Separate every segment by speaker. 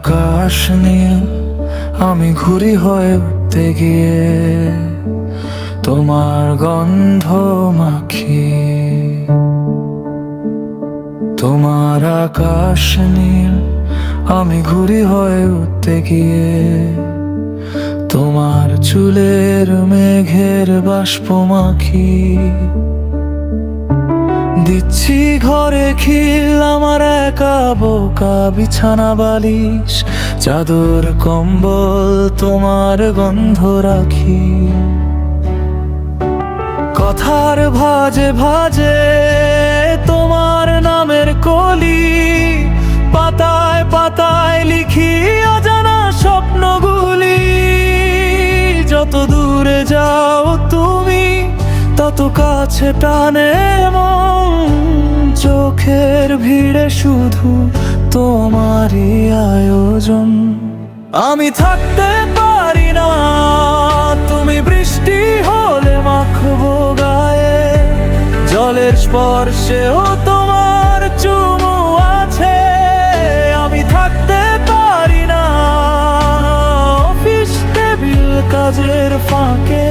Speaker 1: আকাশ নীল, আমি ঘুরি হয়ে উঠতে গিয়ে তোমার গন্ধ মাখি। তোমার আকাশ নীল, আমি ঘুরি হয়ে উঠতে গিয়ে তোমার চুলের মেঘের বাষ্প মাখি। দিচ্ছি ঘরে খিল, আমার একা বোকা বিছানা বালিশ, চাদর কম্বল তোমার গন্ধ রাখি। কথার ভাজে ভাজে তোমার নামের কলি, পাতায় পাতায় লিখি অজানা স্বপ্নগুলি। যত দূরে যাও তুমি তত কাছে টানে মন, চোখের ভিড়ে শুধু তোমারই আয়োজন। আমি থাকতে পারি না, তুমি বৃষ্টি হলে মাখবো গায়ে, জলের স্পর্শেও তোমার চুমু আছে। আমি থাকতে পারি না, অফিস টেবিল কাজের ফাঁকে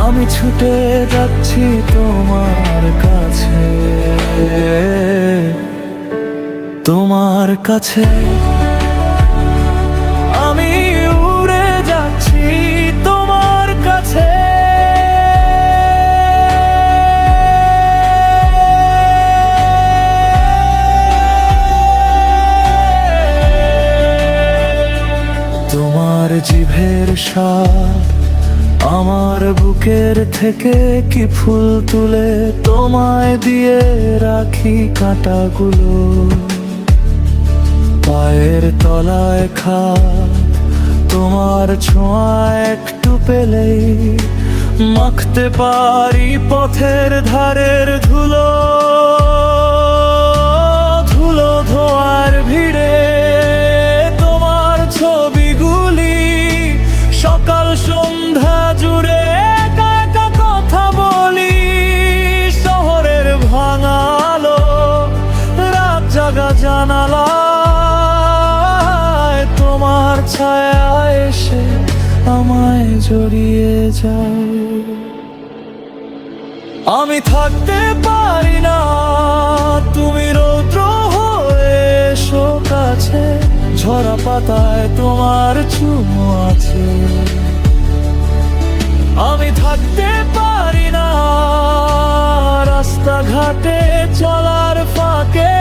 Speaker 1: আমি ছুটে যাচ্ছি তোমার কাছে, তোমার কাছে। আমি উড়ে যাচ্ছি তোমার কাছে। তোমার জিভের স্বাদ আমার বুকের থেকে কি ফুল তুলে তোমায় দিয়ে রাখি কাঁটাগুলো। পায়ের তলায় খাদ তোমার ছোঁয়া একটু পেলেই মাখতে পারি পথের ধারের ধুলো। ধুলো ধোয়ার ভিড়ে তোমার ছবিগুলি সকাল সন্ধ্যা জুড়ে একা একা কথা বলি। শহরের ভাঙালো রাত জাগা জানালায় তোমার ছায়া এসে আমায় জড়িয়ে যায়। আমি থাকতে পারি না, তুমি রৌদ্র হয়ে এসো কাছে, ঝরা পাতায় তোমার চুমু আছে। আমি থাকতে পারি না, রাস্তাঘাটে চলার ফাঁকে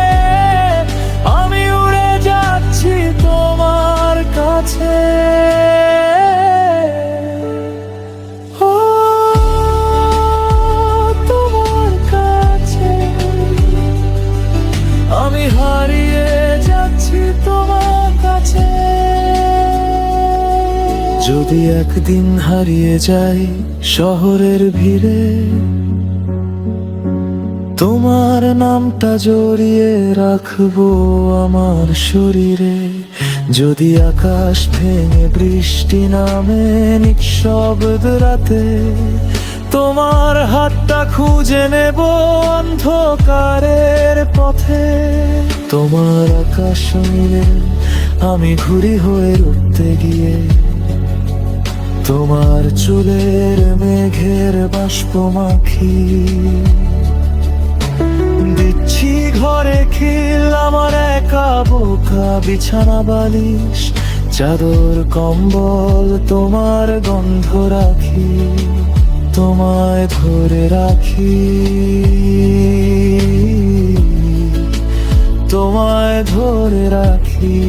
Speaker 1: আমি উড়ে যাচ্ছি তোমার কাছে। ও তোমার কাছে আমি হারিয়ে যাচ্ছি তোমার কাছে। যদি একদিন হারিয়ে যাই শহরের ভিড়ে, তোমার নামটা জড়িয়ে রাখবো আমার শরীরে। যদি আকাশ ভেঙে বৃষ্টি নামে নিঃশব্দ রাতে, তোমার হাতটা খুঁজে নেব অন্ধকারের পথে। তোমার আকাশ মিলে আমি ঘুরি হয়ে উঠতে গিয়ে তোমার চুলের মেঘের বাষ্প মাখি। দিচ্ছি ঘরে খিল, আমার একা বোকা বিছানা বালিশ, চাদর কম্বল তোমার গন্ধ রাখি। তোমায় ধরে রাখি, তোমায় ধরে রাখি।